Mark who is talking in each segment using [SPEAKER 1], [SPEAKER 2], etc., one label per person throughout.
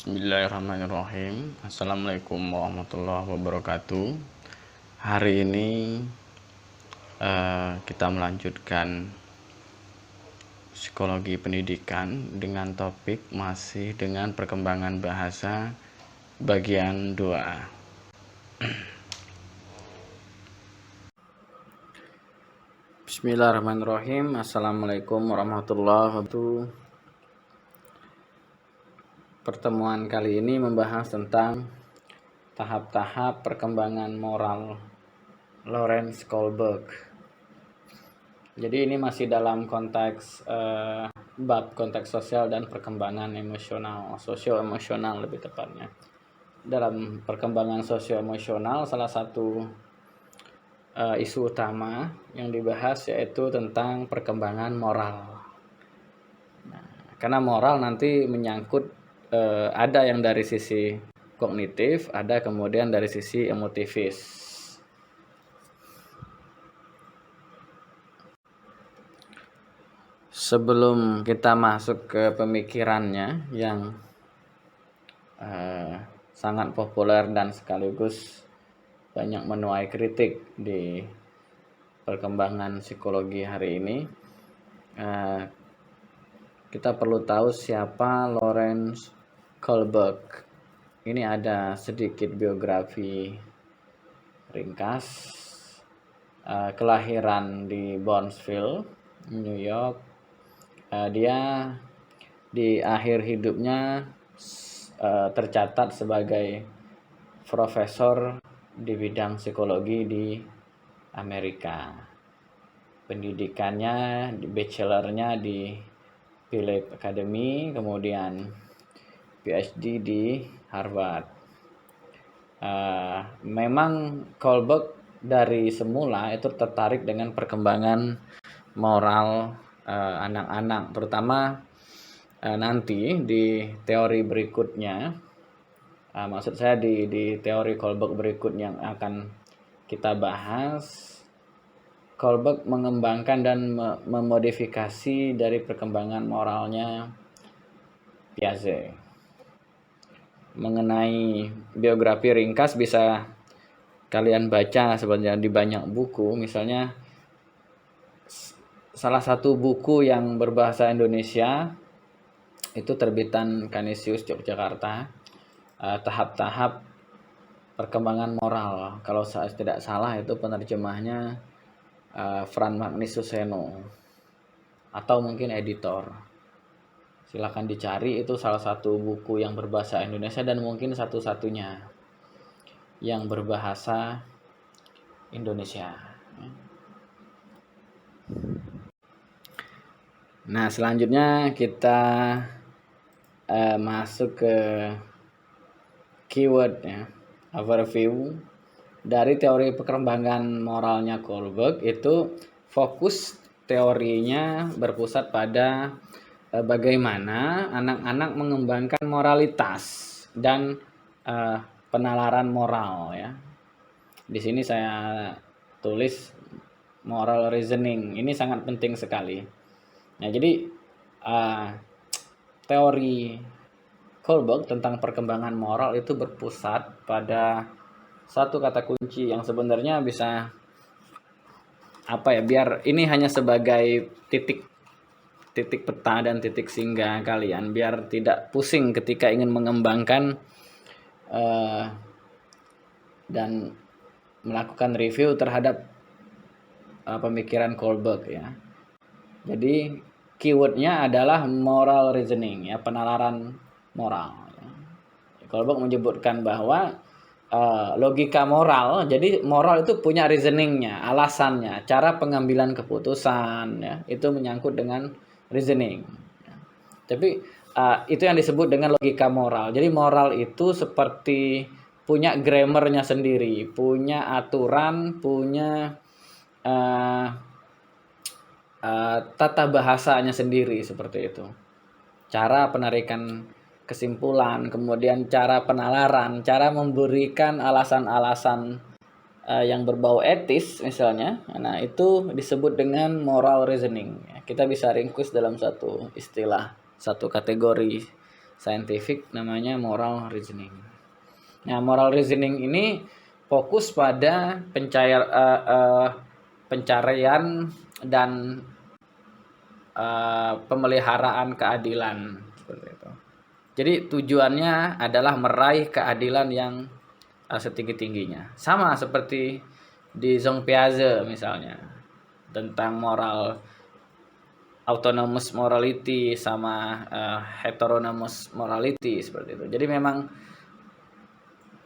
[SPEAKER 1] Bismillahirrahmanirrahim. Assalamualaikum warahmatullahi wabarakatuh. Hari ini kita melanjutkan psikologi pendidikan dengan topik masih dengan perkembangan bahasa bagian 2. Bismillahirrahmanirrahim. Assalamualaikum warahmatullahi wabarakatuh. Pertemuan kali ini membahas tentang tahap-tahap perkembangan moral Lorenz Kohlberg. Jadi ini masih dalam konteks bab konteks sosial dan perkembangan emosional, sosio-emosional lebih tepatnya. Dalam perkembangan sosio-emosional salah satu isu utama yang dibahas yaitu tentang perkembangan moral. Nah, karena moral nanti menyangkut ada yang dari sisi kognitif, ada kemudian dari sisi emotivis. Sebelum kita masuk ke pemikirannya yang sangat populer dan sekaligus banyak menuai kritik di perkembangan psikologi hari ini, kita perlu tahu siapa Lorenz Kohlberg. Ini ada sedikit biografi ringkas. Kelahiran di Brownsville, New York. Dia di akhir hidupnya tercatat sebagai profesor di bidang psikologi di Amerika. Pendidikannya, bachelornya di Phillips Academy, kemudian PhD di Harvard. Memang Kohlberg dari semula itu tertarik dengan perkembangan moral anak-anak, terutama nanti di teori berikutnya. Maksud saya di teori Kohlberg berikutnya yang akan kita bahas, Kohlberg mengembangkan dan memodifikasi dari perkembangan moralnya Piaget. Mengenai biografi ringkas bisa kalian baca sebenarnya di banyak buku. Misalnya salah satu buku yang berbahasa Indonesia itu terbitan Canisius Yogyakarta, tahap-tahap perkembangan moral. Kalau saya tidak salah itu penerjemahnya Frans Magnus Suseno atau mungkin editor. Silakan dicari, itu salah satu buku yang berbahasa Indonesia dan mungkin satu-satunya yang berbahasa Indonesia. Nah, selanjutnya kita masuk ke keyword ya, overview dari teori perkembangan moralnya Kohlberg. Itu fokus teorinya berpusat pada bagaimana anak-anak mengembangkan moralitas dan penalaran moral ya. Di sini saya tulis moral reasoning. Ini sangat penting sekali. Nah, jadi teori Kohlberg tentang perkembangan moral itu berpusat pada satu kata kunci yang sebenarnya bisa biar ini hanya sebagai titik peta dan titik singgah kalian, biar tidak pusing ketika ingin mengembangkan dan melakukan review terhadap pemikiran Kohlberg ya. Jadi keywordnya adalah moral reasoning ya, penalaran moral ya. Kohlberg menyebutkan bahwa logika moral, jadi moral itu punya reasoningnya, alasannya, cara pengambilan keputusan ya, itu menyangkut dengan reasoning. Tapi itu yang disebut dengan logika moral. Jadi moral itu seperti punya grammarnya sendiri, punya aturan, punya tata bahasanya sendiri seperti itu. Cara penarikan kesimpulan, kemudian cara penalaran, cara memberikan alasan-alasan yang berbau etis misalnya. Nah, itu disebut dengan moral reasoning. Kita bisa ringkus dalam satu istilah, satu kategori scientific namanya moral reasoning. Nah, moral reasoning ini fokus pada pencarian dan pemeliharaan keadilan seperti itu. Jadi tujuannya adalah meraih keadilan yang setinggi-tingginya. Sama seperti di Zong Piaget misalnya, tentang moral autonomous morality sama heteronomous morality seperti itu. Jadi memang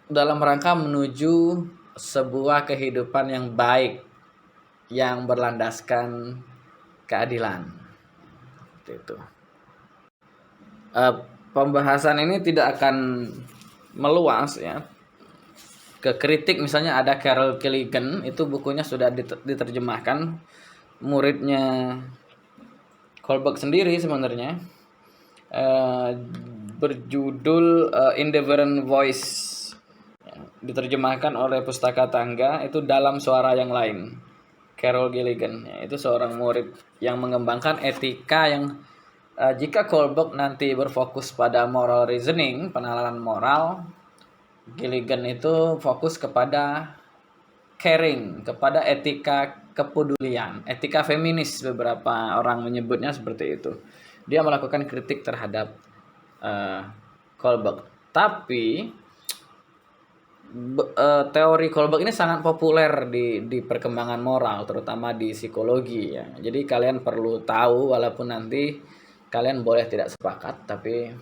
[SPEAKER 1] dalam rangka menuju sebuah kehidupan yang baik yang berlandaskan keadilan. Seperti itu. Pembahasan ini tidak akan meluas ya ke kritik. Misalnya ada Carol Gilligan, itu bukunya sudah diterjemahkan, muridnya Kohlberg sendiri sebenarnya, berjudul Indifferent Voice, diterjemahkan oleh Pustaka Tangga, itu Dalam Suara Yang Lain. Carol Gilligan ya, itu seorang murid yang mengembangkan etika yang jika Kohlberg nanti berfokus pada moral reasoning, penalaran moral, Gilligan itu fokus kepada caring, kepada etika kepedulian, etika feminis, beberapa orang menyebutnya seperti itu. Dia melakukan kritik terhadap Kohlberg. Tapi teori Kohlberg ini sangat populer di perkembangan moral, terutama di psikologi ya. Jadi kalian perlu tahu, walaupun nanti kalian boleh tidak sepakat, tapi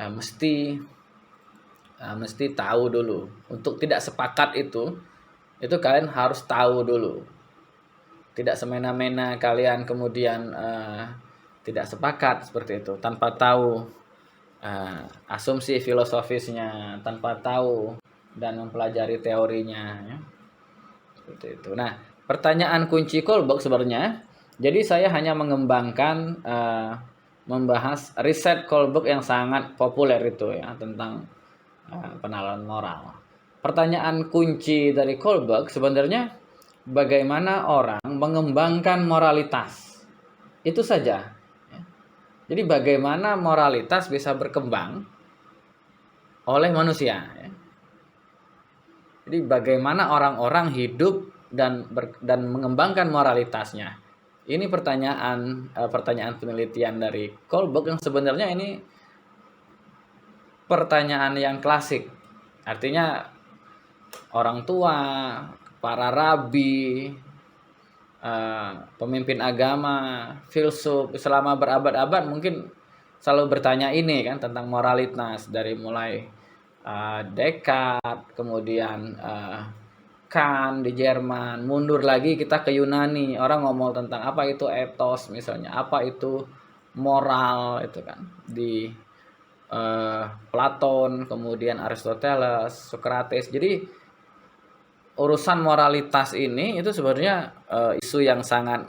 [SPEAKER 1] mesti tahu dulu. Untuk tidak sepakat itu kalian harus tahu dulu. Tidak semena-mena kalian kemudian tidak sepakat seperti itu tanpa tahu asumsi filosofisnya, tanpa tahu dan mempelajari teorinya ya. Seperti itu. Nah, pertanyaan kunci Kohlberg sebenarnya, jadi saya hanya mengembangkan membahas riset Kohlberg yang sangat populer itu ya, tentang penalaran moral. Pertanyaan kunci dari Kohlberg sebenarnya bagaimana orang mengembangkan moralitas. Itu saja. Jadi bagaimana moralitas bisa berkembang oleh manusia. Jadi bagaimana orang-orang hidup dan mengembangkan moralitasnya. Ini pertanyaan penelitian dari Kohlberg yang sebenarnya ini pertanyaan yang klasik. Artinya orang tua, para rabi, pemimpin agama, filsuf selama berabad-abad mungkin selalu bertanya ini kan, tentang moralitas, dari mulai Descartes, kemudian Kant di Jerman, mundur lagi kita ke Yunani, orang ngomong tentang apa itu ethos misalnya, apa itu moral itu kan, di Platon, kemudian Aristoteles, Socrates. Jadi urusan moralitas ini itu sebenarnya isu yang sangat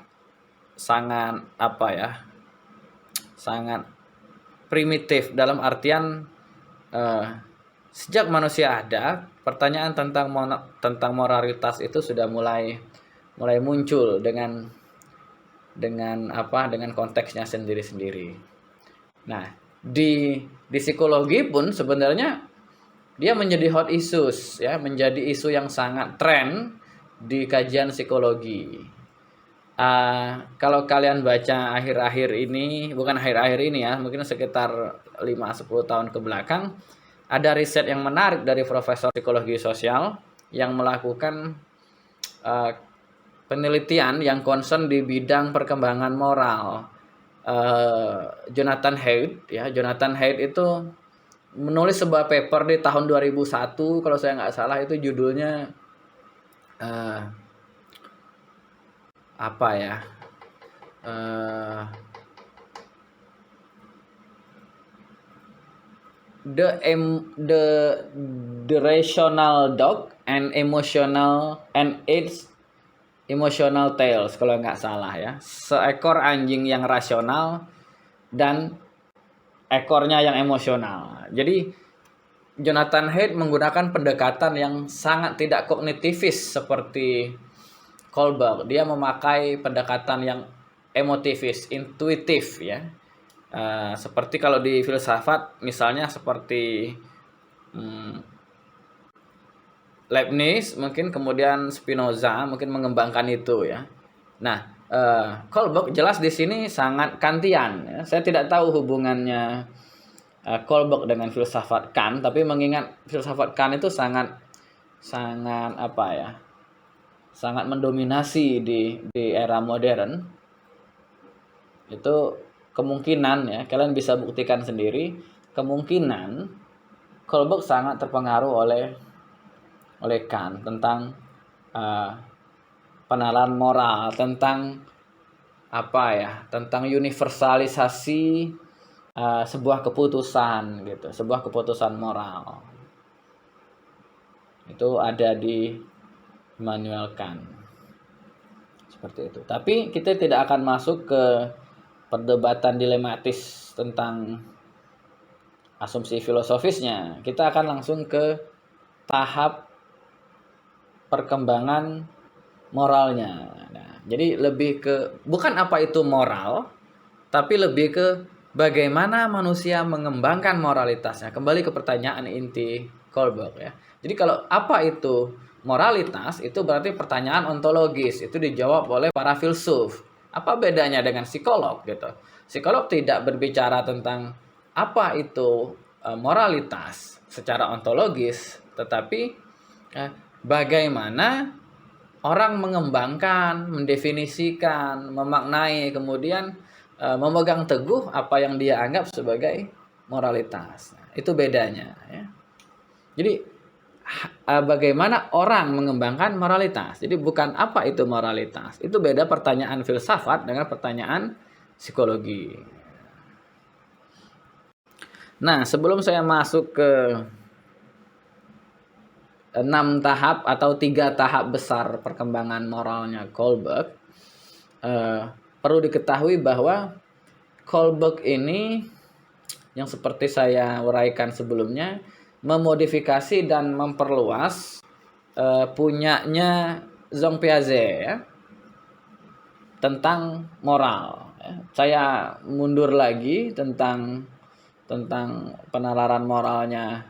[SPEAKER 1] sangat primitif, dalam artian sejak manusia ada, pertanyaan tentang moralitas itu sudah mulai muncul dengan konteksnya sendiri-sendiri. Nah, di psikologi pun sebenarnya dia menjadi hot issues ya, menjadi isu yang sangat tren di kajian psikologi. Kalau kalian baca akhir-akhir ini, bukan akhir-akhir ini ya, mungkin sekitar 5-10 tahun ke belakang, ada riset yang menarik dari profesor psikologi sosial yang melakukan penelitian yang concern di bidang perkembangan moral. Jonathan Haidt ya, Jonathan Haidt itu menulis sebuah paper di tahun 2001 kalau saya nggak salah, itu judulnya the rational dog and its emotional tales kalau nggak salah ya, seekor anjing yang rasional dan ekornya yang emosional. Jadi Jonathan Haidt menggunakan pendekatan yang sangat tidak kognitivis seperti Kohlberg. Dia memakai pendekatan yang emotivis, intuitif ya. Seperti kalau di filsafat misalnya seperti Leibniz, mungkin kemudian Spinoza mungkin mengembangkan itu ya. Nah, Kohlberg jelas di sini sangat Kantian ya. Saya tidak tahu hubungannya Kohlberg dengan filsafat Kant, tapi mengingat filsafat Kant itu sangat apa ya? Sangat mendominasi di era modern. Itu kemungkinan ya, kalian bisa buktikan sendiri, kemungkinan Kohlberg sangat terpengaruh oleh Kant tentang penalaran moral, tentang apa ya, tentang universalisasi sebuah keputusan gitu, sebuah keputusan moral. Itu ada di Immanuel Kant. Seperti itu. Tapi kita tidak akan masuk ke perdebatan dilematis tentang asumsi filosofisnya. Kita akan langsung ke tahap perkembangan moralnya. Nah, jadi lebih ke bukan apa itu moral, tapi lebih ke bagaimana manusia mengembangkan moralitasnya. Kembali ke pertanyaan inti Kohlberg ya. Jadi kalau apa itu moralitas, itu berarti pertanyaan ontologis. Itu dijawab oleh para filsuf. Apa bedanya dengan psikolog gitu? Psikolog tidak berbicara tentang apa itu moralitas secara ontologis, tetapi bagaimana orang mengembangkan, mendefinisikan, memaknai, kemudian memegang teguh apa yang dia anggap sebagai moralitas. Nah, itu bedanya ya. Jadi bagaimana orang mengembangkan moralitas. Jadi bukan apa itu moralitas. Itu beda pertanyaan filsafat dengan pertanyaan psikologi. Nah, sebelum saya masuk ke 6 tahap atau 3 tahap besar perkembangan moralnya Kohlberg, perlu diketahui bahwa Kohlberg ini yang seperti saya uraikan sebelumnya memodifikasi dan memperluas punyanya Jean Piaget ya, tentang moral. Saya mundur lagi tentang penalaran moralnya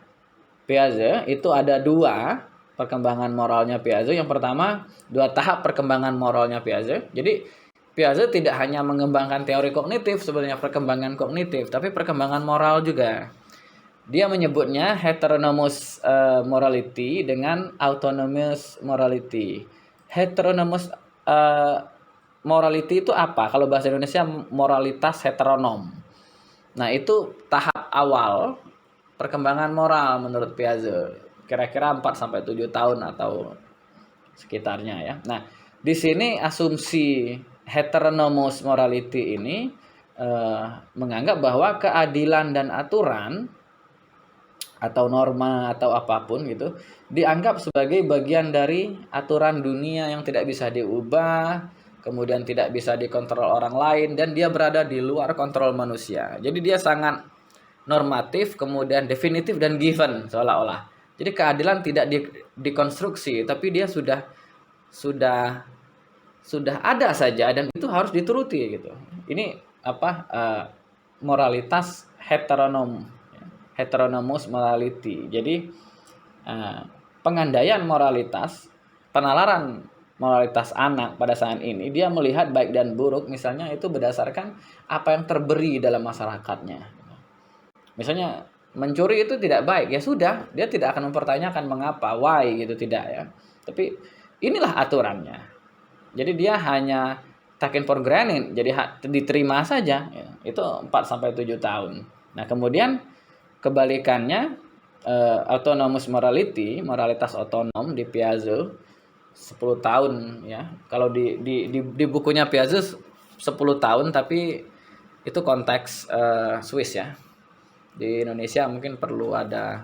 [SPEAKER 1] Piaget. Itu ada 2 perkembangan moralnya Piaget. Yang pertama, 2 tahap perkembangan moralnya Piaget. Jadi Piaget tidak hanya mengembangkan teori kognitif, sebenarnya perkembangan kognitif, tapi perkembangan moral juga. Dia menyebutnya heteronomous morality dengan autonomous morality. Heteronomous morality itu apa? Kalau bahasa Indonesia moralitas heteronom. Nah, itu tahap awal perkembangan moral menurut Piaget. Kira-kira 4-7 tahun atau sekitarnya ya. Nah, di sini asumsi heteronomous morality ini menganggap bahwa keadilan dan aturan atau norma atau apapun gitu dianggap sebagai bagian dari aturan dunia yang tidak bisa diubah, kemudian tidak bisa dikontrol orang lain, dan dia berada di luar kontrol manusia. Jadi dia sangat normatif, kemudian definitif dan given seolah-olah. Jadi keadilan tidak dikonstruksi, tapi dia sudah ada saja dan itu harus dituruti gitu. Ini apa moralitas heteronomous morality. Jadi pengandaian moralitas, penalaran moralitas anak pada saat ini, dia melihat baik dan buruk misalnya itu berdasarkan apa yang terberi dalam masyarakatnya. Misalnya mencuri itu tidak baik, ya sudah, dia tidak akan mempertanyakan mengapa, why gitu, tidak ya. Tapi inilah aturannya. Jadi dia hanya taken for granted, jadi diterima saja ya. Itu 4-7 tahun. Nah, kemudian kebalikannya autonomous morality, moralitas otonom di Piaget 10 tahun ya. Kalau di bukunya Piaget 10 tahun, tapi itu konteks Swiss ya. Di Indonesia mungkin perlu ada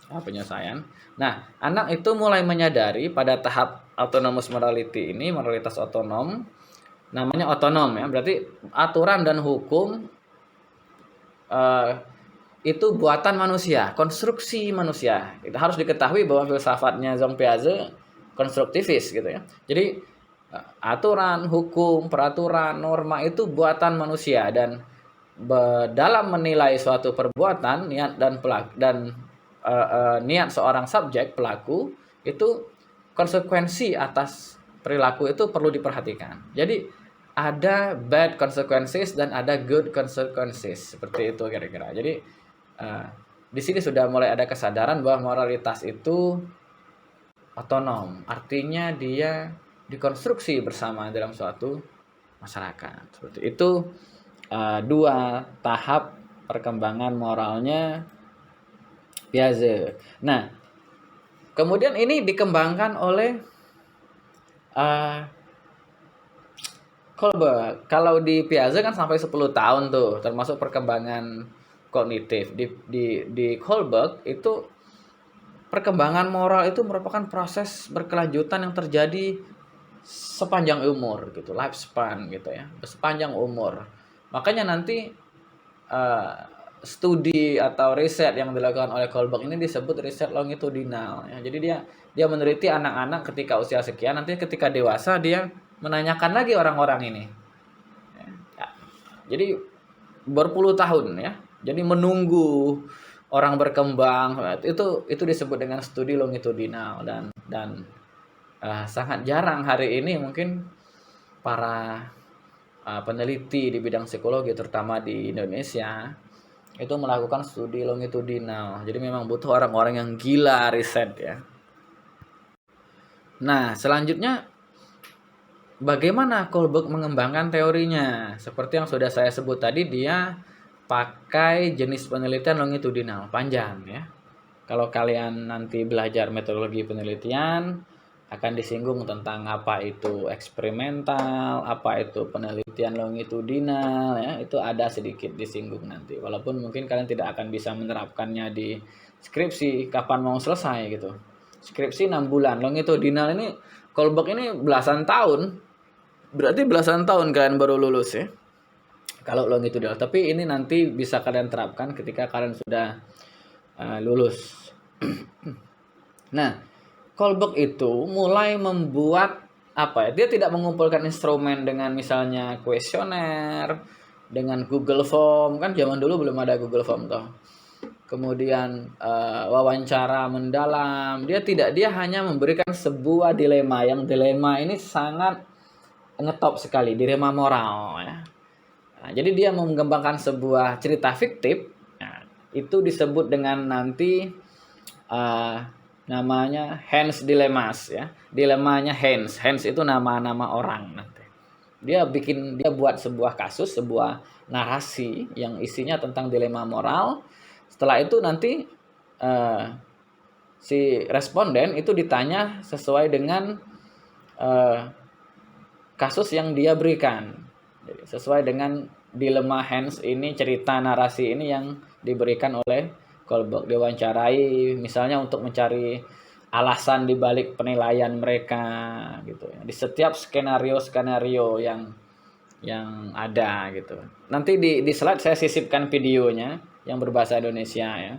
[SPEAKER 1] penyelesaian. Nah, anak itu mulai menyadari pada tahap autonomous morality ini, moralitas otonom, namanya otonom ya, berarti aturan dan hukum itu buatan manusia, konstruksi manusia. Itu harus diketahui bahwa filsafatnya Jean Piaget konstruktivis gitu ya. Jadi aturan, hukum, peraturan, norma itu buatan manusia, dan dalam menilai suatu perbuatan, niat niat seorang subjek pelaku itu, konsekuensi atas perilaku itu perlu diperhatikan. Jadi ada bad consequences dan ada good consequences, seperti itu kira-kira. Jadi di sini sudah mulai ada kesadaran bahwa moralitas itu otonom, artinya dia dikonstruksi bersama dalam suatu masyarakat. Seperti itu dua tahap perkembangan moralnya Piaget. Nah, kemudian ini dikembangkan oleh Kohlberg. Kalau di Piaget kan sampai 10 tahun tuh, termasuk perkembangan kognitif. Di Kohlberg itu perkembangan moral itu merupakan proses berkelanjutan yang terjadi sepanjang umur gitu, lifespan gitu ya, sepanjang umur. Makanya nanti studi atau riset yang dilakukan oleh Kohlberg ini disebut riset longitudinal ya. Jadi dia meneliti anak-anak ketika usia sekian, nanti ketika dewasa dia menanyakan lagi orang-orang ini ya. Jadi berpuluh tahun ya, jadi menunggu orang berkembang, itu disebut dengan studi longitudinal. Dan sangat jarang hari ini mungkin para peneliti di bidang psikologi terutama di Indonesia itu melakukan studi longitudinal. Jadi memang butuh orang-orang yang gila riset ya. Nah, selanjutnya bagaimana Kohlberg mengembangkan teorinya? Seperti yang sudah saya sebut tadi, dia pakai jenis penelitian longitudinal, panjang ya. Kalau kalian nanti belajar metodologi penelitian, akan disinggung tentang apa itu eksperimental, apa itu penelitian longitudinal ya, itu ada sedikit disinggung nanti. Walaupun mungkin kalian tidak akan bisa menerapkannya di skripsi, kapan mau selesai gitu. Skripsi 6 bulan, longitudinal ini Kohlberg ini belasan tahun. Berarti belasan tahun kalian baru lulus ya. Kalau longitudinal, tapi ini nanti bisa kalian terapkan ketika kalian sudah lulus. Nah, Kohlberg itu mulai membuat apa ya? Dia tidak mengumpulkan instrumen dengan misalnya kuesioner, dengan Google Form, kan zaman dulu belum ada Google Form toh. Kemudian wawancara mendalam. Dia hanya memberikan sebuah dilema, yang dilema ini sangat ngetop sekali, dilema moral ya. Nah, jadi dia mengembangkan sebuah cerita fiktif. Nah, itu disebut dengan nanti namanya Hans Dilemmas ya. Dilemanya Hans. Hans itu nama-nama orang nanti. Dia buat sebuah kasus, sebuah narasi yang isinya tentang dilema moral. Setelah itu nanti si responden itu ditanya sesuai dengan kasus yang dia berikan. Jadi, sesuai dengan dilema Hans ini, cerita narasi ini yang diberikan oleh Kohlberg. Diwawancarai misalnya untuk mencari alasan di balik penilaian mereka gitu ya. Di setiap skenario yang ada gitu. Nanti di slide saya sisipkan videonya yang berbahasa Indonesia ya,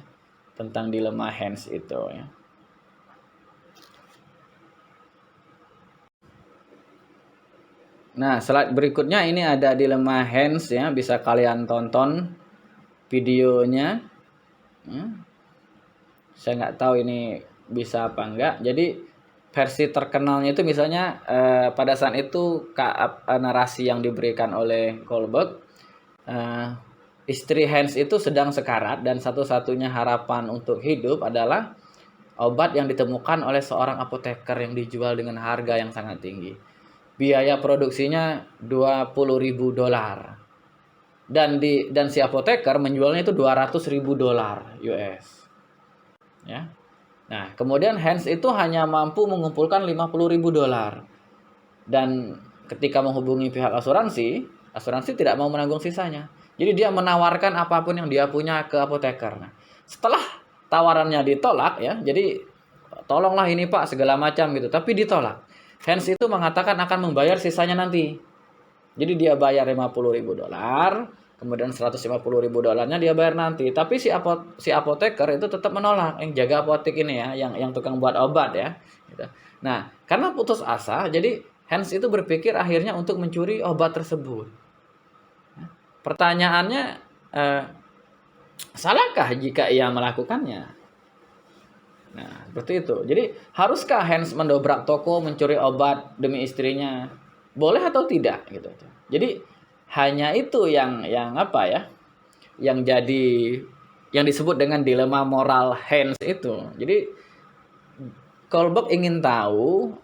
[SPEAKER 1] tentang dilema Hans itu ya. Nah, slide berikutnya ini ada dilema Hans ya, bisa kalian tonton videonya. Saya nggak tahu ini bisa apa enggak. Jadi versi terkenalnya itu misalnya pada saat itu narasi yang diberikan oleh Kohlberg, istri Hans itu sedang sekarat dan satu-satunya harapan untuk hidup adalah obat yang ditemukan oleh seorang apoteker yang dijual dengan harga yang sangat tinggi. Biaya produksinya $20.000 dan si apoteker menjualnya itu $200.000 US. Ya. Nah, kemudian Hans itu hanya mampu mengumpulkan $50.000 dan ketika menghubungi pihak asuransi tidak mau menanggung sisanya. Jadi dia menawarkan apapun yang dia punya ke apoteker. Nah, setelah tawarannya ditolak ya, jadi tolonglah ini Pak segala macam gitu, tapi ditolak. Hans itu mengatakan akan membayar sisanya nanti. Jadi dia bayar $50.000, kemudian $150.000 dia bayar nanti. Tapi si apoteker itu tetap menolak, yang jaga apotek ini ya, yang tukang buat obat ya. Gitu. Nah, karena putus asa, jadi Hans itu berpikir akhirnya untuk mencuri obat tersebut. Pertanyaannya, eh, salahkah jika ia melakukannya? Nah, seperti itu. Jadi, haruskah Hans mendobrak toko mencuri obat demi istrinya? Boleh atau tidak gitu. Jadi, hanya itu yang apa ya? Yang jadi yang disebut dengan dilema moral Hans itu. Jadi, Kolberg ingin tahu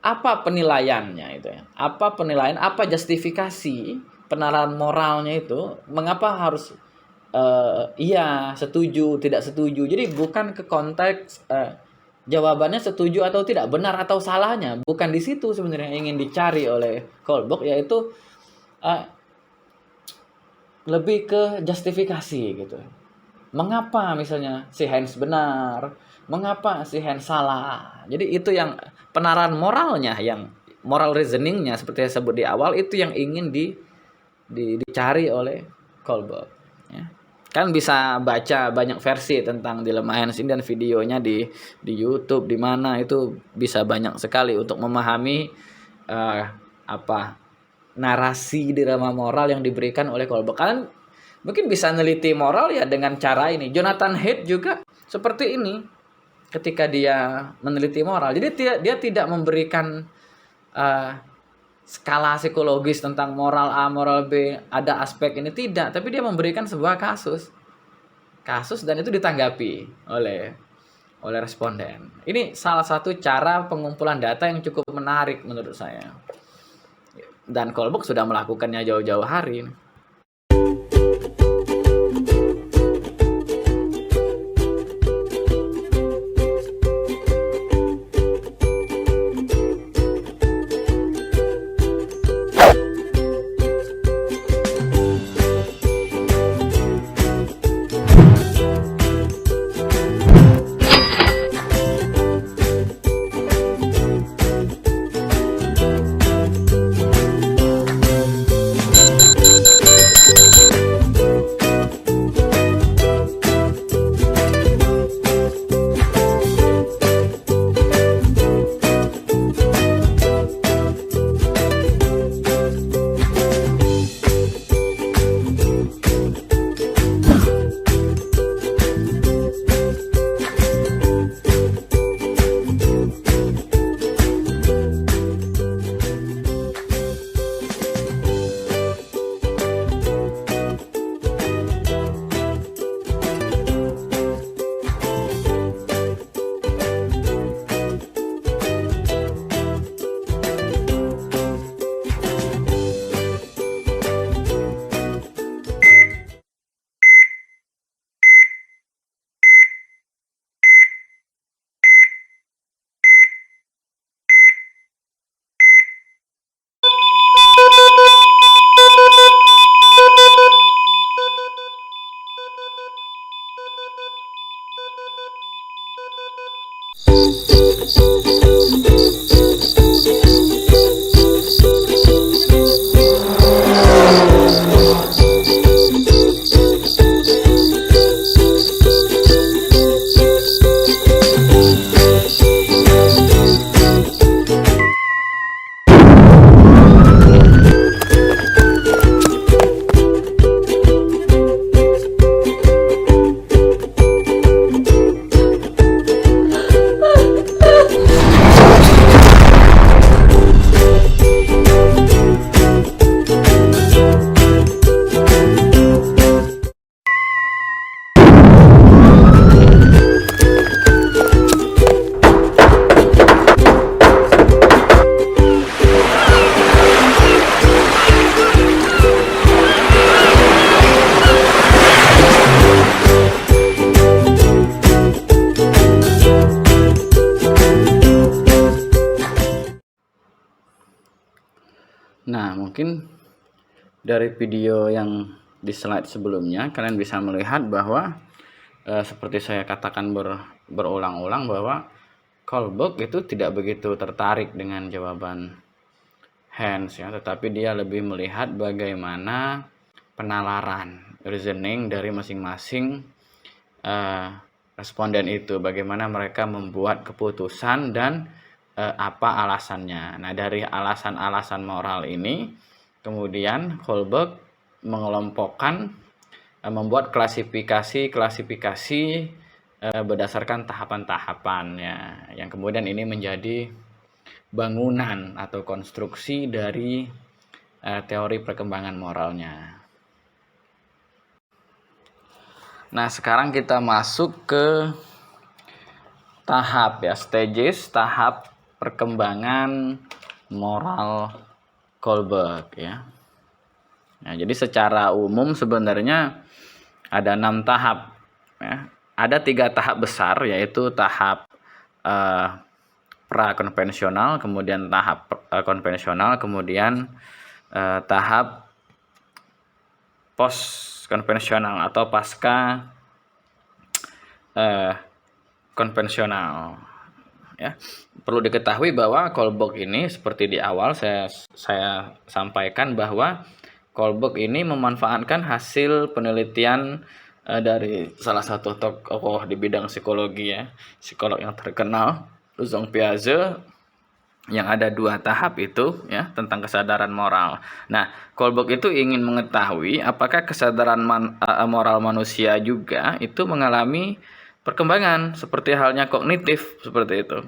[SPEAKER 1] apa penilaiannya itu ya. Apa penilaian, apa justifikasi penilaian moralnya itu, mengapa harus iya, setuju, tidak setuju. Jadi bukan ke konteks jawabannya setuju atau tidak, benar atau salahnya. Bukan di situ sebenarnya yang ingin dicari oleh Kolberg, yaitu lebih ke justifikasi gitu. Mengapa misalnya si Hans benar, mengapa si Hans salah. Jadi itu yang penarahan moralnya, yang moral reasoningnya seperti saya sebut di awal, itu yang ingin dicari oleh Kolberg. Ya. Kan bisa baca banyak versi tentang dilema Hans ini dan videonya di YouTube, di mana itu bisa banyak sekali untuk memahami narasi dilema moral yang diberikan oleh Kolberg. Kalian mungkin bisa neliti moral ya dengan cara ini. Jonathan Haidt juga seperti ini ketika dia meneliti moral. Jadi dia tidak memberikan skala psikologis tentang moral A, moral B, ada aspek ini, tidak. Tapi dia memberikan sebuah kasus dan itu ditanggapi oleh responden. Ini salah satu cara pengumpulan data yang cukup menarik menurut saya. Dan Kolberg sudah melakukannya jauh-jauh hari. Nah, mungkin dari video yang di slide sebelumnya kalian bisa melihat bahwa seperti saya katakan berulang-ulang bahwa Kolberg itu tidak begitu tertarik dengan jawaban Hans ya, tetapi dia lebih melihat bagaimana penalaran reasoning dari masing-masing responden itu, bagaimana mereka membuat keputusan dan apa alasannya. Nah, dari alasan-alasan moral ini kemudian Kolberg mengelompokkan, membuat klasifikasi berdasarkan tahapan-tahapannya, yang kemudian ini menjadi bangunan atau konstruksi dari teori perkembangan moralnya. Nah, sekarang kita masuk ke tahap tahap perkembangan moral Kohlberg ya. Nah, jadi secara umum sebenarnya ada 6 tahap ya. Ada 3 tahap besar, yaitu tahap pra-konvensional, kemudian tahap konvensional, kemudian tahap post-konvensional atau pasca konvensional ya. Perlu diketahui bahwa Kohlberg ini seperti di awal saya sampaikan bahwa Kohlberg ini memanfaatkan hasil penelitian dari salah satu tokoh di bidang psikologi ya, psikolog yang terkenal, Jean Piaget, yang ada 2 tahap itu ya tentang kesadaran moral. Nah, Kohlberg itu ingin mengetahui apakah kesadaran moral manusia juga itu mengalami perkembangan seperti halnya kognitif seperti itu.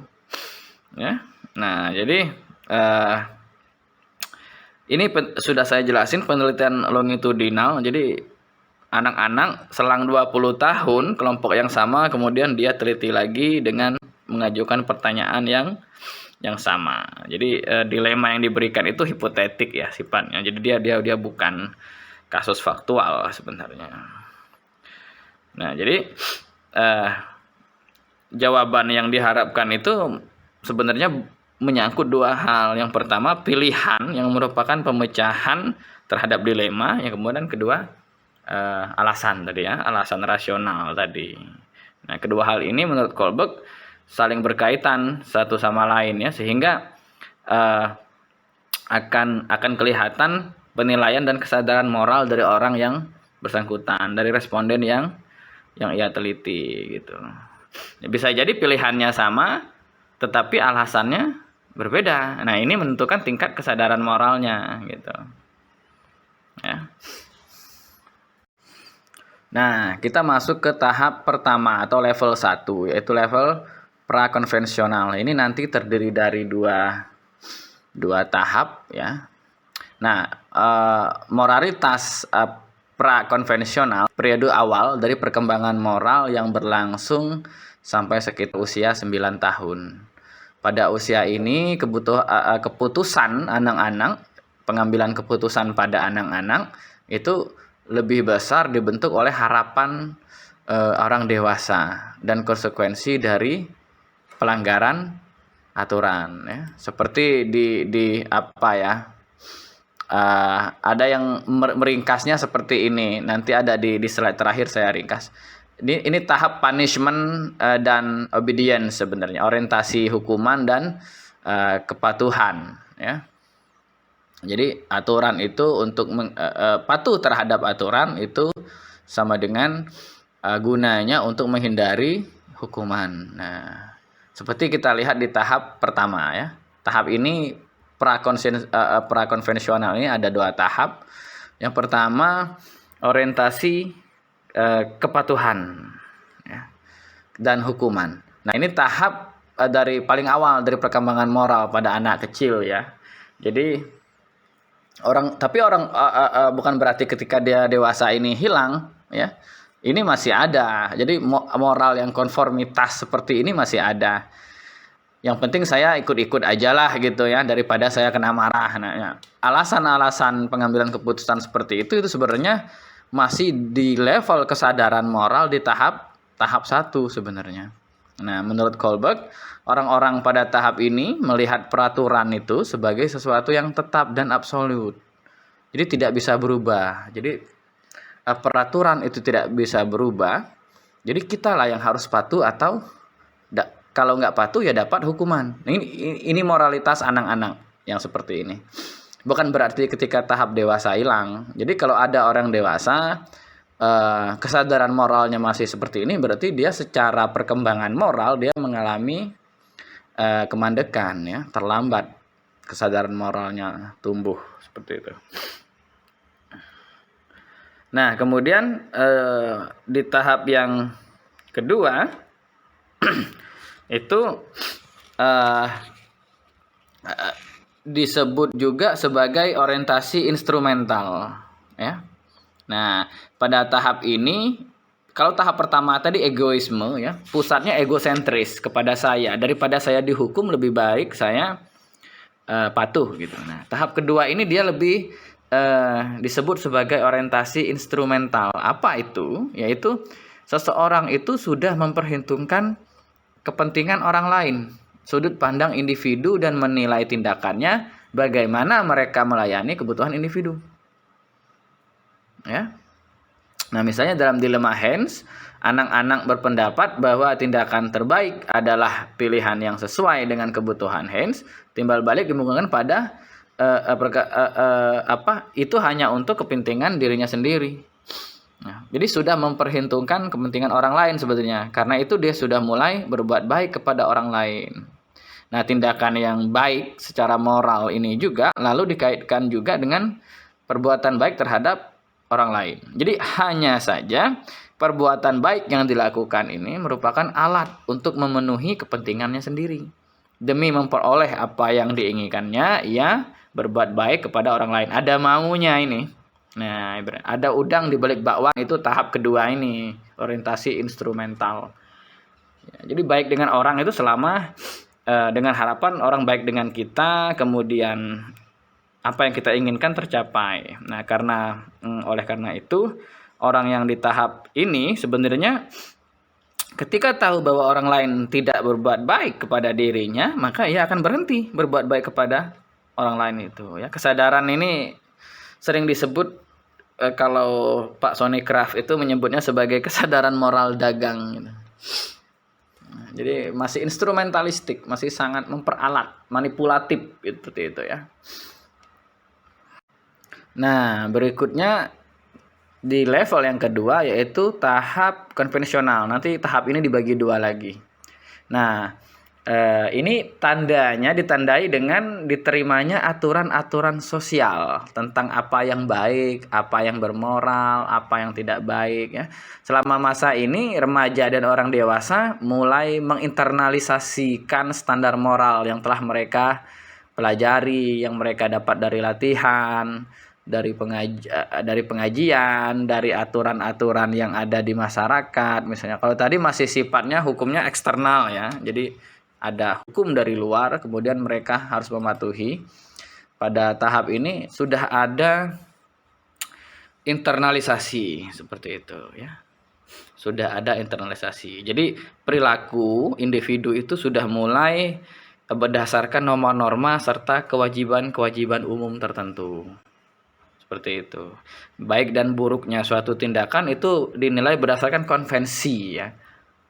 [SPEAKER 1] Ya. Nah, jadi ini sudah saya jelasin penelitian longitudinal. Jadi anak-anak selang 20 tahun kelompok yang sama kemudian dia teliti lagi dengan mengajukan pertanyaan yang sama. Jadi dilema yang diberikan itu hipotetik ya sifatnya. Jadi dia bukan kasus faktual sebenarnya. Nah, jadi jawaban yang diharapkan itu sebenarnya menyangkut 2 hal. Yang pertama, pilihan yang merupakan pemecahan terhadap dilema. Yang kemudian kedua, alasan tadi ya, alasan rasional tadi. Nah, kedua hal ini menurut Kohlberg saling berkaitan satu sama lain ya, sehingga akan kelihatan penilaian dan kesadaran moral dari orang yang bersangkutan, dari responden yang ia teliti gitu. Bisa jadi pilihannya sama tetapi alasannya berbeda. Nah, ini menentukan tingkat kesadaran moralnya gitu. Ya. Nah, kita masuk ke tahap pertama atau level 1, yaitu level prakonvensional. Ini nanti terdiri dari dua tahap ya. Nah, moralitas prakonvensional periode awal dari perkembangan moral yang berlangsung sampai sekitar usia 9 tahun. Pada usia ini keputusan anak-anak, pengambilan keputusan pada anak-anak itu lebih besar dibentuk oleh harapan orang dewasa dan konsekuensi dari pelanggaran aturan ya. Seperti di apa ya? Ada yang meringkasnya seperti ini. Nanti ada di slide terakhir saya ringkas. Ini tahap punishment dan obedience sebenarnya, orientasi hukuman dan kepatuhan ya. Jadi aturan itu untuk patuh terhadap aturan itu sama dengan gunanya untuk menghindari hukuman. Nah, seperti kita lihat di tahap pertama ya. Tahap ini prakonvensional ini ada 2 tahap. Yang pertama orientasi kepatuhan ya, dan hukuman. Nah, ini tahap dari paling awal dari perkembangan moral pada anak kecil ya. Jadi orang bukan berarti ketika dia dewasa ini hilang ya. Ini masih ada. Jadi moral yang konformitas seperti ini masih ada. Yang penting saya ikut-ikut aja lah gitu ya, daripada saya kena marah. Nah, ya. Alasan-alasan pengambilan keputusan seperti itu sebenarnya masih di level kesadaran moral di tahap 1 sebenarnya. Nah, menurut Kohlberg, orang-orang pada tahap ini melihat peraturan itu sebagai sesuatu yang tetap dan absolut. Jadi tidak bisa berubah. Jadi peraturan itu tidak bisa berubah. Jadi kitalah yang harus patuh atau kalau nggak patuh ya dapat hukuman. Ini moralitas anak-anak yang seperti ini. Bukan berarti ketika tahap dewasa hilang. Jadi kalau ada orang dewasa kesadaran moralnya masih seperti ini, berarti dia secara perkembangan moral dia mengalami kemandekan ya, terlambat kesadaran moralnya tumbuh seperti itu. Nah, kemudian di tahap yang kedua itu eh, disebut juga sebagai orientasi instrumental, ya. Nah, pada tahap ini, kalau tahap pertama tadi egoisme, ya, pusatnya egosentris kepada saya, daripada saya dihukum lebih baik saya patuh gitu. Nah, tahap kedua ini dia lebih disebut sebagai orientasi instrumental. Apa itu? Yaitu seseorang itu sudah memperhitungkan kepentingan orang lain, sudut pandang individu, dan menilai tindakannya bagaimana mereka melayani kebutuhan individu. Ya. Nah, misalnya dalam dilema Haynes, anak-anak berpendapat bahwa tindakan terbaik adalah pilihan yang sesuai dengan kebutuhan Haynes. Timbal balik dimungkinkan pada itu hanya untuk kepentingan dirinya sendiri. Nah, jadi sudah memperhitungkan kepentingan orang lain sebetulnya. Karena itu dia sudah mulai berbuat baik kepada orang lain. Nah, tindakan yang baik secara moral ini juga lalu dikaitkan juga dengan perbuatan baik terhadap orang lain. Jadi hanya saja perbuatan baik yang dilakukan ini merupakan alat untuk memenuhi kepentingannya sendiri. Demi memperoleh apa yang diinginkannya, ia berbuat baik kepada orang lain. Ada maunya ini. Nah, ada udang di balik bakwan, itu tahap kedua ini, orientasi instrumental. Ya, jadi baik dengan orang itu selama dengan harapan orang baik dengan kita, kemudian apa yang kita inginkan tercapai. Nah, oleh karena itu orang yang di tahap ini sebenarnya ketika tahu bahwa orang lain tidak berbuat baik kepada dirinya, maka ia akan berhenti berbuat baik kepada orang lain itu. Ya, kesadaran ini sering disebut kalau Pak Sonny Craft itu menyebutnya sebagai kesadaran moral dagang. Gitu. Nah, jadi masih instrumentalistik, masih sangat memperalat, manipulatif seperti itu ya. Nah, berikutnya di level yang kedua yaitu tahap konvensional. Nanti tahap ini dibagi dua lagi. Nah, ini ditandai dengan diterimanya aturan-aturan sosial tentang apa yang baik, apa yang bermoral, apa yang tidak baik ya. Selama masa ini remaja dan orang dewasa mulai menginternalisasikan standar moral yang telah mereka pelajari, yang mereka dapat dari latihan, dari pengajian, dari aturan-aturan yang ada di masyarakat. Misalnya kalau tadi masih sifatnya hukumnya eksternal ya. Jadi ada hukum dari luar, kemudian mereka harus mematuhi. Pada tahap ini sudah ada internalisasi seperti itu ya. Sudah ada internalisasi. Jadi perilaku individu itu sudah mulai berdasarkan norma-norma serta kewajiban-kewajiban umum tertentu. Seperti itu. Baik dan buruknya suatu tindakan itu dinilai berdasarkan konvensi ya.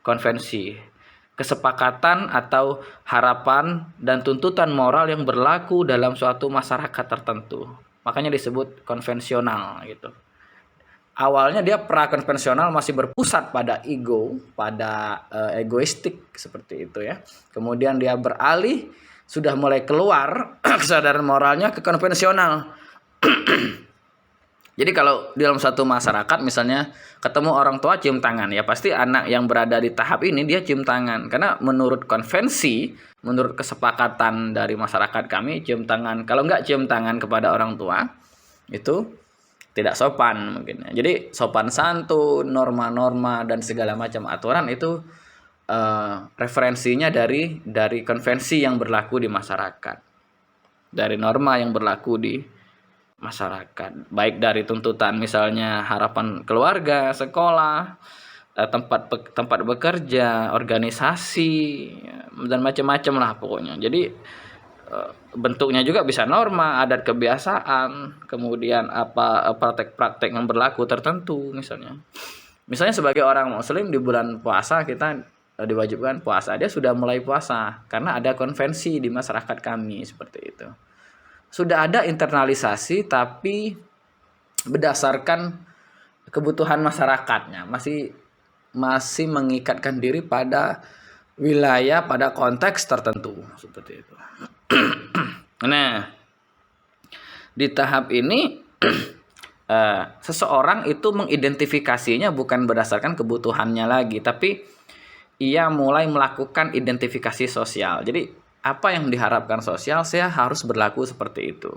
[SPEAKER 1] Konvensi. Kesepakatan atau harapan dan tuntutan moral yang berlaku dalam suatu masyarakat tertentu. Makanya disebut konvensional gitu. Awalnya dia prakonvensional, masih berpusat pada ego, pada egoistik seperti itu ya. Kemudian dia beralih, sudah mulai keluar kesadaran moralnya ke konvensional. Jadi kalau dalam satu masyarakat misalnya ketemu orang tua cium tangan, ya pasti anak yang berada di tahap ini dia cium tangan. Karena menurut konvensi, menurut kesepakatan dari masyarakat kami, cium tangan, kalau nggak cium tangan kepada orang tua, itu tidak sopan mungkin. Jadi sopan santun, norma-norma, dan segala macam aturan itu referensinya dari konvensi yang berlaku di masyarakat. Dari norma yang berlaku di masyarakat, baik dari tuntutan misalnya harapan keluarga, sekolah, tempat bekerja, organisasi, dan macam-macam lah pokoknya. Jadi bentuknya juga bisa norma, adat kebiasaan, kemudian praktek-praktek yang berlaku tertentu misalnya. Misalnya sebagai orang muslim di bulan puasa kita diwajibkan puasa, dia sudah mulai puasa karena ada konvensi di masyarakat kami seperti itu. Sudah ada internalisasi tapi berdasarkan kebutuhan masyarakatnya, masih mengikatkan diri pada wilayah, pada konteks tertentu seperti itu. Nah, di tahap ini seseorang itu mengidentifikasinya bukan berdasarkan kebutuhannya lagi, tapi ia mulai melakukan identifikasi sosial. Jadi apa yang diharapkan sosial, saya harus berlaku seperti itu.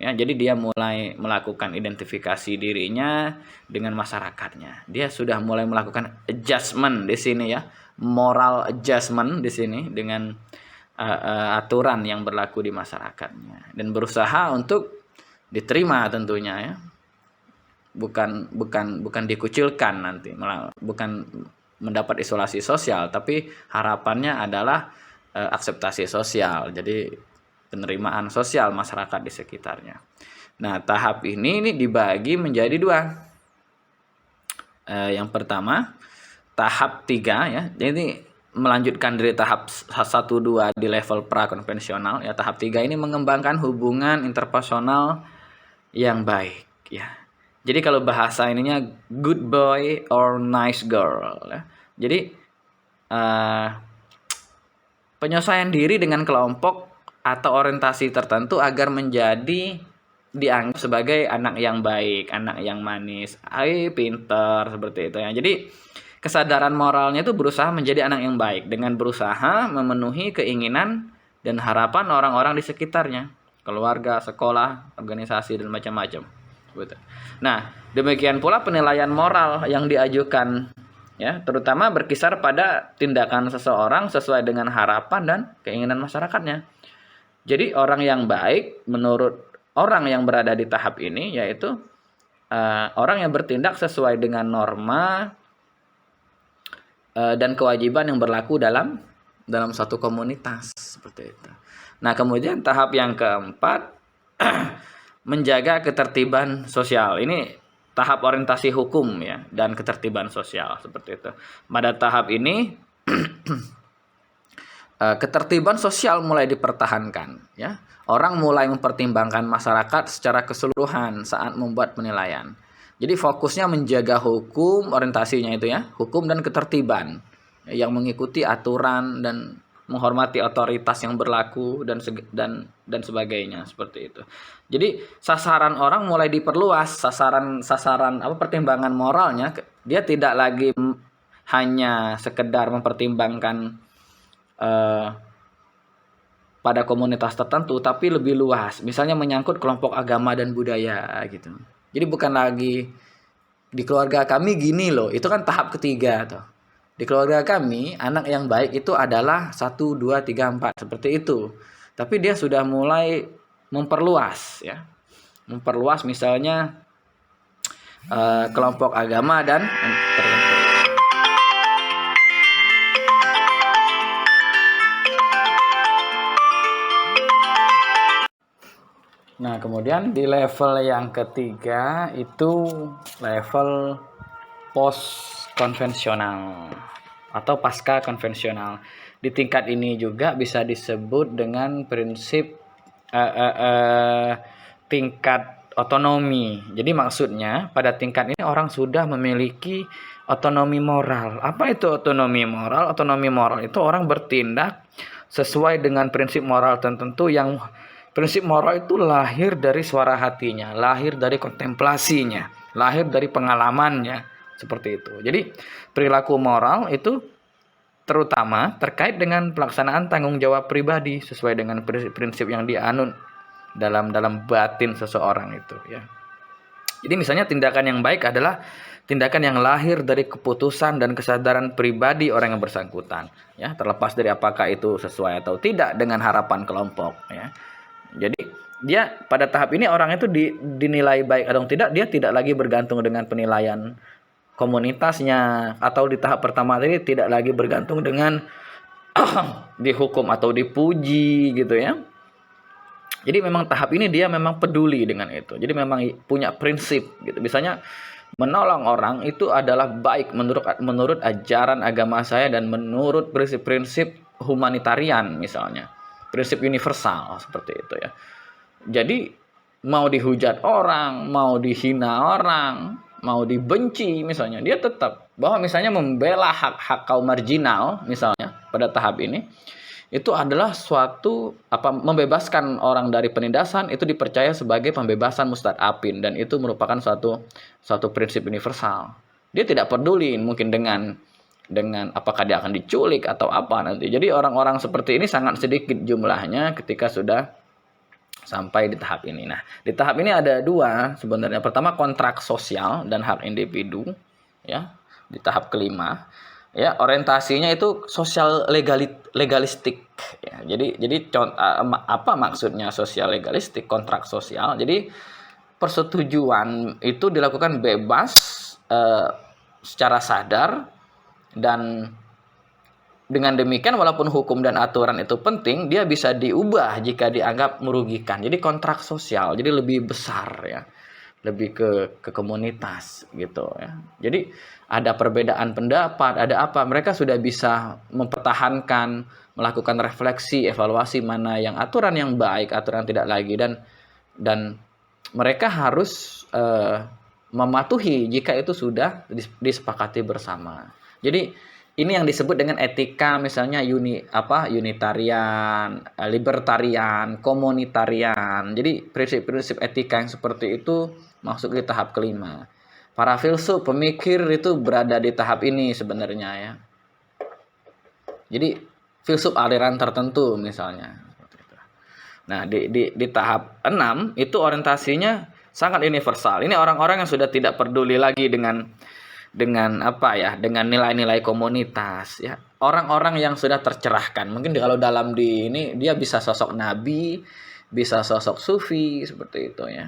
[SPEAKER 1] Ya, jadi dia mulai melakukan identifikasi dirinya dengan masyarakatnya. Dia sudah mulai melakukan adjustment di sini ya, moral adjustment di sini dengan aturan yang berlaku di masyarakatnya dan berusaha untuk diterima tentunya ya. Bukan dikucilkan nanti, bukan mendapat isolasi sosial, tapi harapannya adalah akseptasi sosial. Jadi penerimaan sosial masyarakat di sekitarnya. Nah, tahap ini dibagi menjadi dua. Yang pertama, tahap 3 ya. Jadi melanjutkan dari tahap 1 2 di level prakonvensional ya. Tahap 3 ini mengembangkan hubungan interpersonal yang baik ya. Jadi kalau bahasa ininya good boy or nice girl ya. Jadi penyesuaian diri dengan kelompok atau orientasi tertentu agar menjadi dianggap sebagai anak yang baik, anak yang manis, pinter seperti itu ya. Jadi kesadaran moralnya itu berusaha menjadi anak yang baik dengan berusaha memenuhi keinginan dan harapan orang-orang di sekitarnya, keluarga, sekolah, organisasi dan macam-macam. Nah, demikian pula penilaian moral yang diajukan ya, terutama berkisar pada tindakan seseorang sesuai dengan harapan dan keinginan masyarakatnya. Jadi orang yang baik menurut orang yang berada di tahap ini yaitu orang yang bertindak sesuai dengan norma dan kewajiban yang berlaku dalam suatu komunitas seperti itu. Nah, kemudian tahap yang keempat menjaga ketertiban sosial. Ini tahap orientasi hukum ya dan ketertiban sosial seperti itu. Pada tahap ini ketertiban sosial mulai dipertahankan ya. Orang mulai mempertimbangkan masyarakat secara keseluruhan saat membuat penilaian. Jadi fokusnya menjaga hukum, orientasinya itu ya, hukum dan ketertiban yang mengikuti aturan dan menghormati otoritas yang berlaku dan sebagainya seperti itu. Jadi sasaran orang mulai diperluas, sasaran pertimbangan moralnya dia tidak lagi hanya sekedar mempertimbangkan pada komunitas tertentu, tapi lebih luas. Misalnya menyangkut kelompok agama dan budaya gitu. Jadi bukan lagi di keluarga kami gini loh, itu kan tahap ketiga tuh. Di keluarga kami, anak yang baik itu adalah 1, 2, 3, 4 seperti itu. Tapi dia sudah mulai memperluas ya. Memperluas misalnya kelompok agama dan tertentu. Nah, kemudian di level yang ketiga itu level post konvensional atau pasca konvensional. Di tingkat ini juga bisa disebut dengan prinsip tingkat otonomi. Jadi maksudnya pada tingkat ini orang sudah memiliki otonomi moral. Apa itu otonomi moral? Otonomi moral itu orang bertindak sesuai dengan prinsip moral tertentu yang prinsip moral itu lahir dari suara hatinya, lahir dari kontemplasinya, lahir dari pengalamannya, seperti itu. Jadi perilaku moral itu terutama terkait dengan pelaksanaan tanggung jawab pribadi sesuai dengan prinsip yang dianut dalam batin seseorang itu ya. Jadi misalnya tindakan yang baik adalah tindakan yang lahir dari keputusan dan kesadaran pribadi orang yang bersangkutan ya, terlepas dari apakah itu sesuai atau tidak dengan harapan kelompok ya. Jadi dia pada tahap ini orang itu dinilai baik atau tidak, dia tidak lagi bergantung dengan penilaian komunitasnya, atau di tahap pertama tadi tidak lagi bergantung dengan dihukum atau dipuji gitu ya. Jadi memang tahap ini dia memang peduli dengan itu. Jadi memang punya prinsip gitu. Misalnya menolong orang itu adalah baik menurut ajaran agama saya dan menurut prinsip-prinsip humanitarian misalnya. Prinsip universal seperti itu ya. Jadi mau dihujat orang, mau dihina orang, mau dibenci misalnya, dia tetap bahwa misalnya membela hak-hak kaum marginal misalnya pada tahap ini, itu adalah suatu membebaskan orang dari penindasan itu dipercaya sebagai pembebasan mustad'afin, dan itu merupakan suatu prinsip universal. Dia tidak peduli mungkin dengan apakah dia akan diculik atau apa nanti. Jadi orang-orang seperti ini sangat sedikit jumlahnya ketika sudah sampai di tahap ini. Nah, di tahap ini ada dua sebenarnya. Pertama, kontrak sosial dan hak individu, ya. Di tahap kelima, ya, orientasinya itu sosial legalistik, ya. Jadi apa maksudnya sosial legalistik, kontrak sosial? Jadi persetujuan itu dilakukan bebas secara sadar, dan dengan demikian walaupun hukum dan aturan itu penting, dia bisa diubah jika dianggap merugikan. Jadi kontrak sosial, jadi lebih besar, ya, lebih ke komunitas gitu, ya. Jadi ada perbedaan pendapat, ada apa, mereka sudah bisa mempertahankan, melakukan refleksi, evaluasi mana yang aturan yang baik, aturan yang tidak lagi, dan mereka harus mematuhi jika itu sudah disepakati bersama. Jadi ini yang disebut dengan etika, misalnya unitarian, libertarian, komunitarian. Jadi prinsip-prinsip etika yang seperti itu masuk di tahap kelima. Para filsuf, pemikir itu berada di tahap ini sebenarnya, ya. Jadi filsuf aliran tertentu misalnya. Nah, di tahap 6 itu orientasinya sangat universal. Ini orang-orang yang sudah tidak peduli lagi dengan dengan nilai-nilai komunitas, ya. Orang-orang yang sudah tercerahkan. Mungkin kalau dalam ini dia bisa sosok nabi, bisa sosok sufi seperti itu, ya.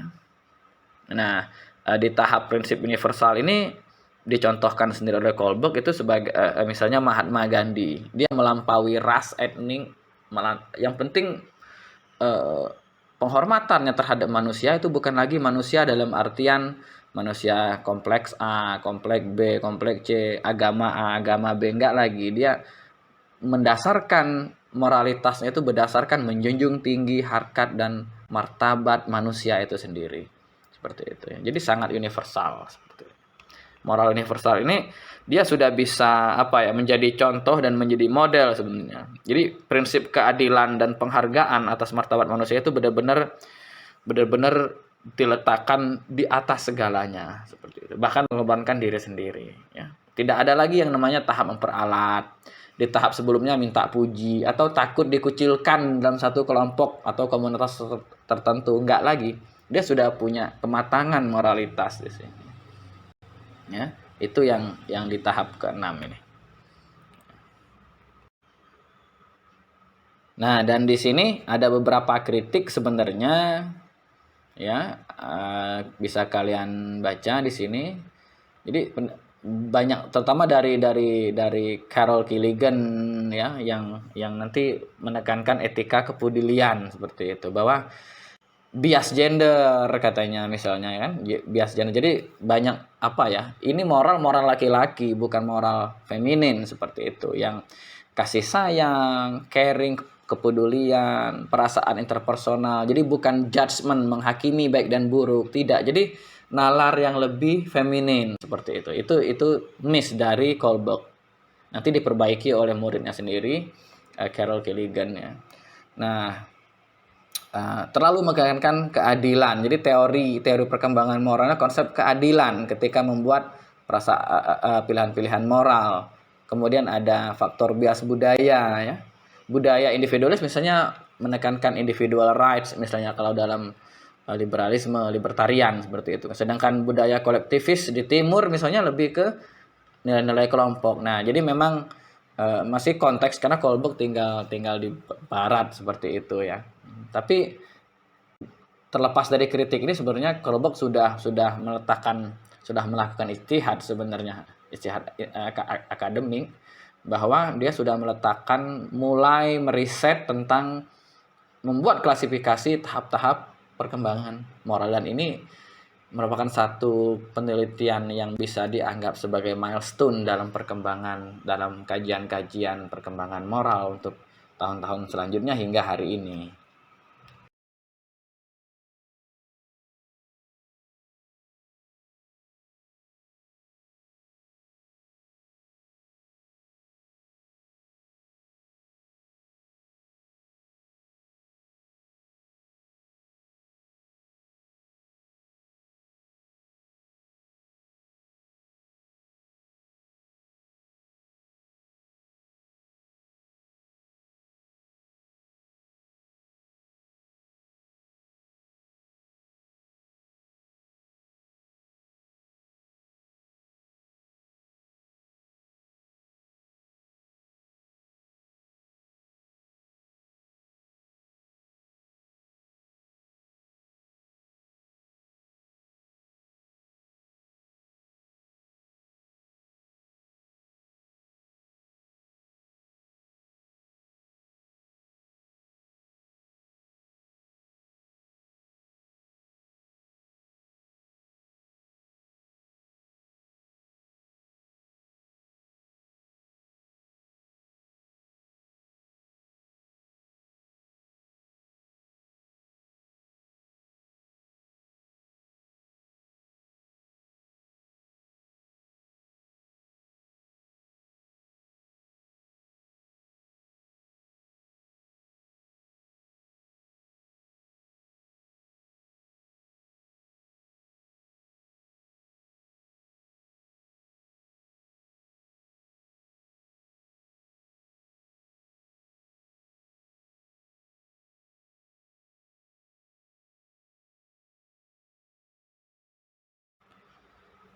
[SPEAKER 1] Nah, di tahap prinsip universal ini dicontohkan sendiri oleh Kohlberg itu sebagai misalnya Mahatma Gandhi. Dia melampaui ras, etnik, yang penting penghormatannya terhadap manusia itu bukan lagi manusia dalam artian manusia kompleks A, kompleks B, kompleks C, agama A, agama B, enggak lagi. Dia mendasarkan moralitasnya itu berdasarkan menjunjung tinggi harkat dan martabat manusia itu sendiri. Seperti itu, ya. Jadi sangat universal seperti itu. Moral universal ini dia sudah bisa menjadi contoh dan menjadi model sebenarnya. Jadi prinsip keadilan dan penghargaan atas martabat manusia itu benar-benar diletakkan di atas segalanya seperti itu. Bahkan mengorbankan diri sendiri, ya. Tidak ada lagi yang namanya tahap memperalat. Di tahap sebelumnya minta puji atau takut dikucilkan dalam satu kelompok atau komunitas tertentu, enggak lagi. Dia sudah punya kematangan moralitas di sini. Ya, itu yang di tahap ke-6 ini. Nah, dan di sini ada beberapa kritik sebenarnya, ya, bisa kalian baca di sini. Jadi banyak, terutama dari Carol Gilligan, ya, yang nanti menekankan etika kepedulian seperti itu, bahwa bias gender katanya misalnya, kan, bias gender. Jadi banyak ini moral laki-laki bukan moral feminin seperti itu, yang kasih sayang, caring, kepedulian, perasaan interpersonal. Jadi bukan judgement, menghakimi baik dan buruk, tidak. Jadi nalar yang lebih feminin seperti itu. Itu miss dari Kohlberg. Nanti diperbaiki oleh muridnya sendiri, Carol Gilligan, ya. Nah, terlalu menekankan keadilan. Jadi teori perkembangan moralnya konsep keadilan ketika membuat pilihan-pilihan moral. Kemudian ada faktor bias budaya, ya. Budaya individualis misalnya menekankan individual rights, misalnya kalau dalam liberalisme, libertarian seperti itu. Sedangkan budaya kolektivis di timur misalnya lebih ke nilai-nilai kelompok. Nah, jadi memang masih konteks karena Kohlberg tinggal di barat seperti itu, ya. Tapi terlepas dari kritik ini sebenarnya Kohlberg sudah melakukan ijtihad sebenarnya, ijtihad akademik, bahwa dia sudah mulai meriset tentang membuat klasifikasi tahap-tahap perkembangan moral, dan ini merupakan satu penelitian yang bisa dianggap sebagai milestone dalam kajian-kajian perkembangan moral untuk tahun-tahun selanjutnya hingga hari ini.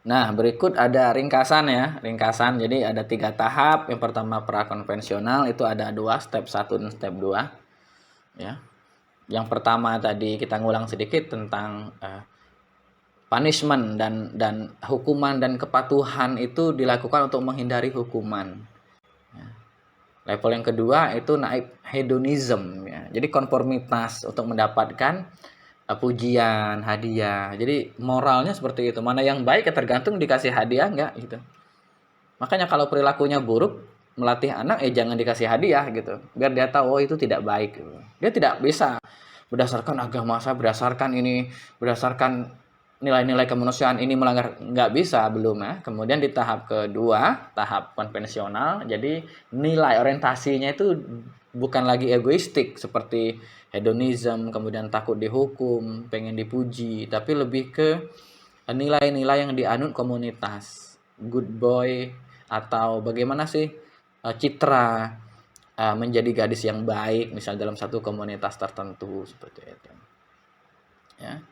[SPEAKER 1] Nah, berikut ada ringkasan ya, ringkasan. Jadi ada 3 tahap. Yang pertama prakonvensional itu ada 2, step 1 dan step 2. Ya. Yang pertama tadi kita ngulang sedikit tentang punishment dan hukuman dan kepatuhan itu dilakukan untuk menghindari hukuman. Ya. Level yang kedua itu naib hedonism ya. Jadi konformitas untuk mendapatkan pujian, hadiah. Jadi moralnya seperti itu. Mana yang baik ya tergantung dikasih hadiah enggak gitu. Makanya kalau perilakunya buruk, melatih anak jangan dikasih hadiah gitu. Biar dia tahu oh itu tidak baik gitu. Dia tidak bisa berdasarkan agama saya, berdasarkan nilai-nilai kemanusiaan ini melanggar, nggak bisa belum ya. Kemudian di tahap kedua, tahap konvensional, jadi nilai orientasinya itu bukan lagi egoistik seperti hedonism, kemudian takut dihukum, pengen dipuji, tapi lebih ke nilai-nilai yang dianut komunitas, good boy, atau bagaimana sih citra menjadi gadis yang baik, misal dalam satu komunitas tertentu seperti itu. Ya.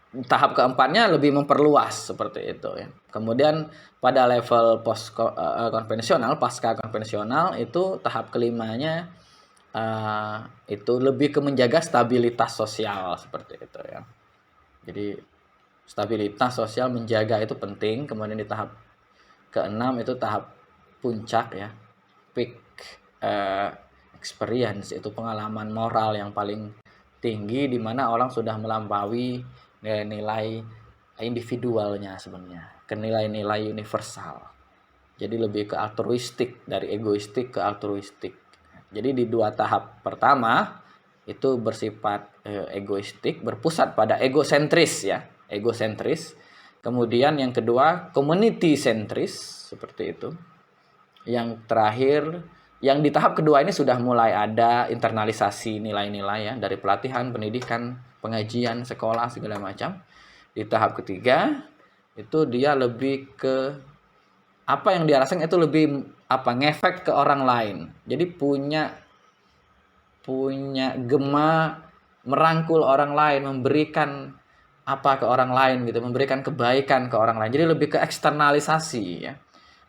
[SPEAKER 1] Tahap keempatnya lebih memperluas seperti itu ya. Kemudian pada level post konvensional, pasca konvensional itu tahap kelimanya itu lebih ke menjaga stabilitas sosial seperti itu ya. Jadi stabilitas sosial menjaga itu penting. Kemudian di tahap keenam itu tahap puncak ya, peak experience, itu pengalaman moral yang paling tinggi di mana orang sudah melampaui nilai-nilai individualnya sebenarnya ke nilai-nilai universal. Jadi lebih ke altruistik, dari egoistik ke altruistik. Jadi di 2 tahap pertama itu bersifat egoistik, berpusat pada egosentris ya, egosentris. Kemudian yang kedua community sentris seperti itu. Yang terakhir, yang di tahap kedua ini sudah mulai ada internalisasi nilai-nilai ya, dari pelatihan, pendidikan, pengajian, sekolah segala macam. Di tahap ketiga itu dia lebih ke apa yang dia rasakan itu lebih ngefek ke orang lain. Jadi punya gema merangkul orang lain, memberikan apa ke orang lain gitu, memberikan kebaikan ke orang lain. Jadi lebih ke eksternalisasi ya.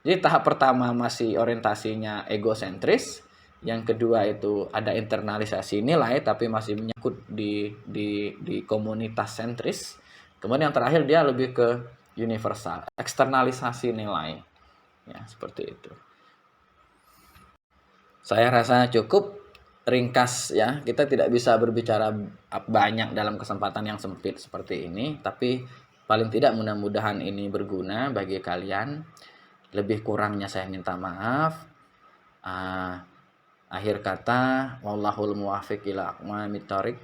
[SPEAKER 1] Jadi tahap pertama masih orientasinya egosentris, yang kedua itu ada internalisasi nilai tapi masih menyangkut di komunitas sentris. Kemudian yang terakhir dia lebih ke universal, eksternalisasi nilai. Ya, seperti itu. Saya rasa cukup ringkas ya. Kita tidak bisa berbicara banyak dalam kesempatan yang sempit seperti ini, tapi paling tidak mudah-mudahan ini berguna bagi kalian. Lebih kurangnya saya minta maaf. Akhir kata, wallahul muwaffiq ila aqwamit thoriq.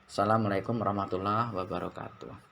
[SPEAKER 1] Assalamualaikum warahmatullahi wabarakatuh.